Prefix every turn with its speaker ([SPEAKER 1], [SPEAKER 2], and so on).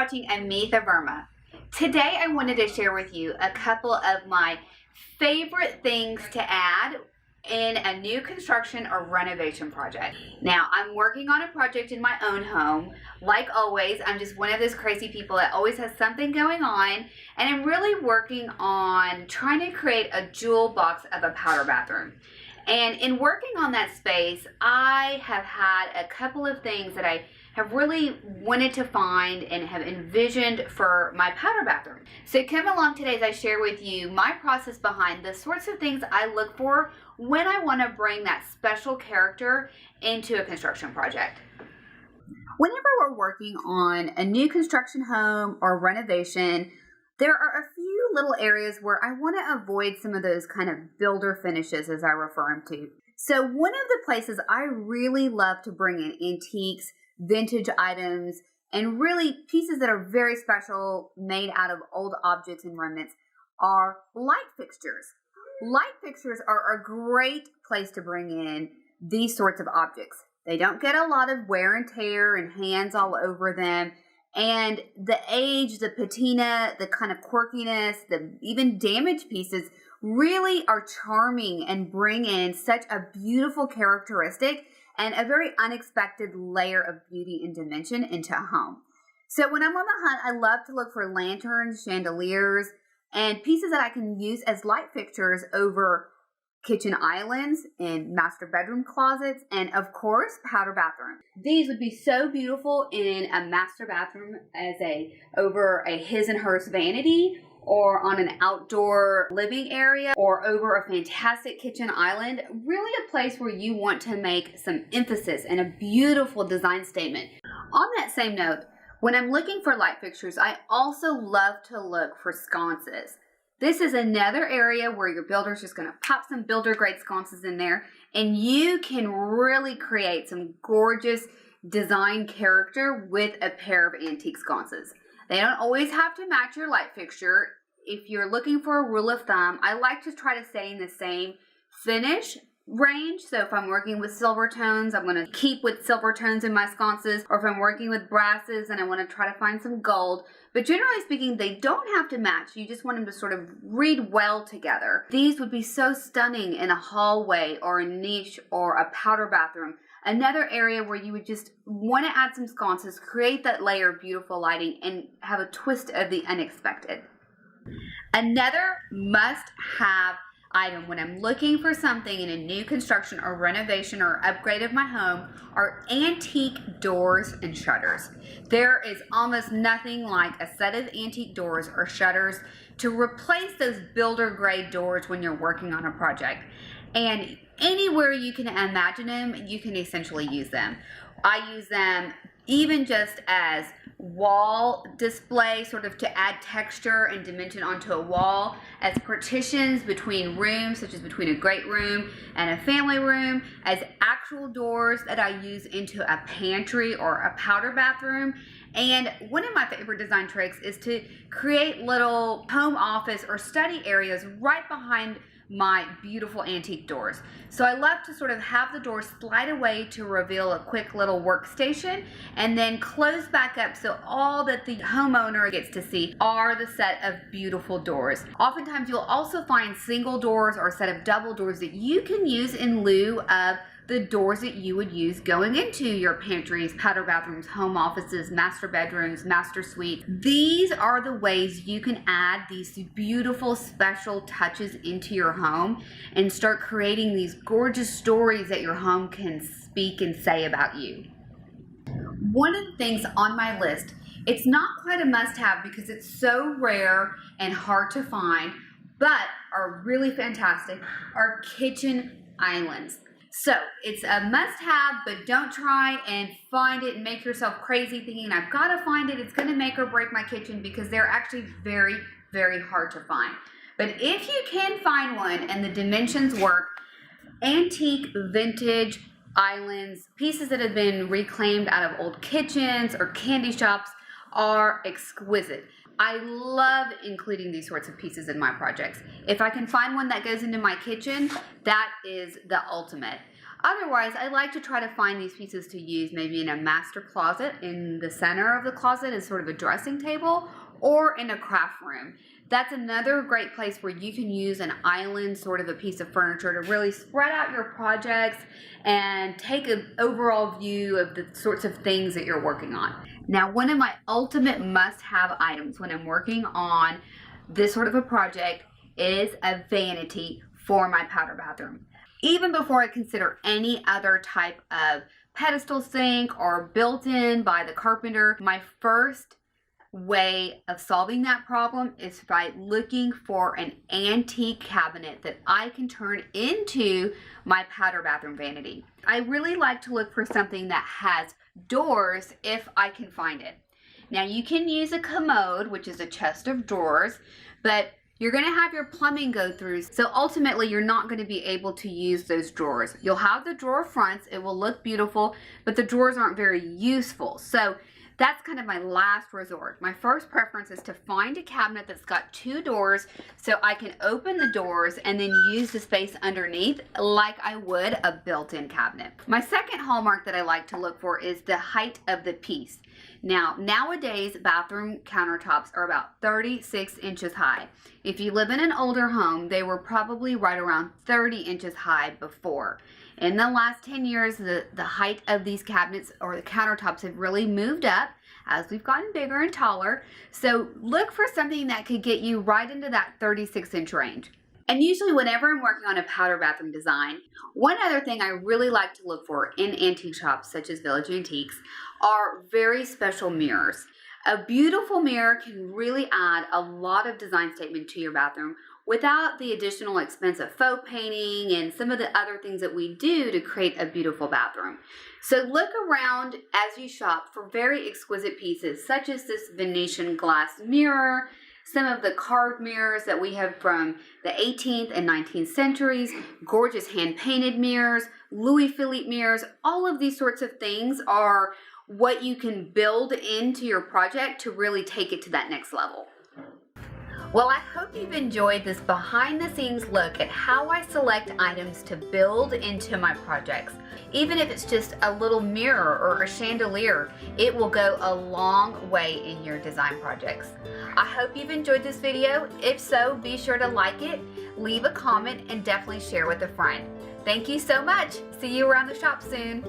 [SPEAKER 1] watching Amitha Verma. Today I wanted to share with you a couple of my favorite things to add in a new construction or renovation project. Now, I'm working on a project in my own home. Like always, I'm just one of those crazy people that always has something going on, and I'm really working on trying to create a jewel box of a powder bathroom. And in working on that space, I have had a couple of things that I have really wanted to find and have envisioned for my powder bathroom. So come along today as I share with you my process behind the sorts of things I look for when I want to bring that special character into a construction project. Whenever we're working on a new construction home or renovation, there are a few little areas where I want to avoid some of those kind of builder finishes, as I refer them to. So one of the places I really love to bring in antiques, vintage items, and really pieces that are very special, made out of old objects and remnants, are light fixtures. Light fixtures are a great place to bring in these sorts of objects. They don't get a lot of wear and tear and hands all over them. And the age, the patina, the kind of quirkiness, the even damaged pieces really are charming and bring in such a beautiful characteristic and a very unexpected layer of beauty and dimension into a home. So when I'm on the hunt, I love to look for lanterns, chandeliers, and pieces that I can use as light fixtures over kitchen islands and master bedroom closets, and of course, powder bathroom. These would be so beautiful in a master bathroom as over a his and hers vanity, or on an outdoor living area, or over a fantastic kitchen island. Really a place where you want to make some emphasis and a beautiful design statement. On that same note, when I'm looking for light fixtures, I also love to look for sconces. This is another area where your builder's just going to pop some builder grade sconces in there, and you can really create some gorgeous design character with a pair of antique sconces. They don't always have to match your light fixture. If you're looking for a rule of thumb, I like to try to stay in the same finish range. So if I'm working with silver tones, I'm going to keep with silver tones in my sconces, or if I'm working with brasses and I want to try to find some gold. But generally speaking, they don't have to match. You just want them to sort of read well together. These would be so stunning in a hallway or a niche or a powder bathroom. Another area where you would just want to add some sconces, create that layer of beautiful lighting, and have a twist of the unexpected. Another must-have item when I'm looking for something in a new construction or renovation or upgrade of my home are antique doors and shutters. There is almost nothing like a set of antique doors or shutters to replace those builder grade doors when you're working on a project. And anywhere you can imagine them, you can essentially use them. I use them even just as wall display, sort of to add texture and dimension onto a wall, as partitions between rooms, such as between a great room and a family room, as actual doors that I use into a pantry or a powder bathroom. And one of my favorite design tricks is to create little home office or study areas right behind my beautiful antique doors. So I love to sort of have the doors slide away to reveal a quick little workstation, and then close back up so all that the homeowner gets to see are the set of beautiful doors. Oftentimes you'll also find single doors or a set of double doors that you can use in lieu of the doors that you would use going into your pantries, powder bathrooms, home offices, master bedrooms, master suites. These are the ways you can add these beautiful special touches into your home and start creating these gorgeous stories that your home can speak and say about you. One of the things on my list, it's not quite a must-have because it's so rare and hard to find, but are really fantastic, are kitchen islands. So it's a must-have, but don't try and find it and make yourself crazy thinking, I've got to find it, it's going to make or break my kitchen, because they're actually very, very hard to find. But if you can find one and the dimensions work, antique, vintage islands, pieces that have been reclaimed out of old kitchens or candy shops, are exquisite. I love including these sorts of pieces in my projects. If I can find one that goes into my kitchen, that is the ultimate. Otherwise, I like to try to find these pieces to use maybe in a master closet in the center of the closet as sort of a dressing table, or in a craft room. That's another great place where you can use an island, sort of a piece of furniture, to really spread out your projects and take an overall view of the sorts of things that you're working on. Now, one of my ultimate must-have items when I'm working on this sort of a project is a vanity for my powder bathroom. Even before I consider any other type of pedestal sink or built-in by the carpenter, my first way of solving that problem is by looking for an antique cabinet that I can turn into my powder bathroom vanity. I really like to look for something that has doors if I can find it. Now, you can use a commode, which is a chest of drawers, but you're going to have your plumbing go through, so ultimately you're not going to be able to use those drawers. You'll have the drawer fronts, it will look beautiful, but the drawers aren't very useful. So that's kind of my last resort. My first preference is to find a cabinet that's got 2 doors so I can open the doors and then use the space underneath like I would a built-in cabinet. My second hallmark that I like to look for is the height of the piece. Now, nowadays, bathroom countertops are about 36 inches high. If you live in an older home, they were probably right around 30 inches high before. In the last 10 years, the height of these cabinets or the countertops have really moved up as we've gotten bigger and taller. So look for something that could get you right into that 36-inch range. And usually whenever I'm working on a powder bathroom design, one other thing I really like to look for in antique shops such as Village Antiques are very special mirrors. A beautiful mirror can really add a lot of design statement to your bathroom without the additional expense of faux painting and some of the other things that we do to create a beautiful bathroom. So look around as you shop for very exquisite pieces such as this Venetian glass mirror, some of the carved mirrors that we have from the 18th and 19th centuries, gorgeous hand-painted mirrors, Louis Philippe mirrors. All of these sorts of things are what you can build into your project to really take it to that next level. Well, I hope you've enjoyed this behind-the-scenes look at how I select items to build into my projects. Even if it's just a little mirror or a chandelier, it will go a long way in your design projects. I hope you've enjoyed this video. If so, be sure to like it, leave a comment, and definitely share with a friend. Thank you so much. See you around the shop soon.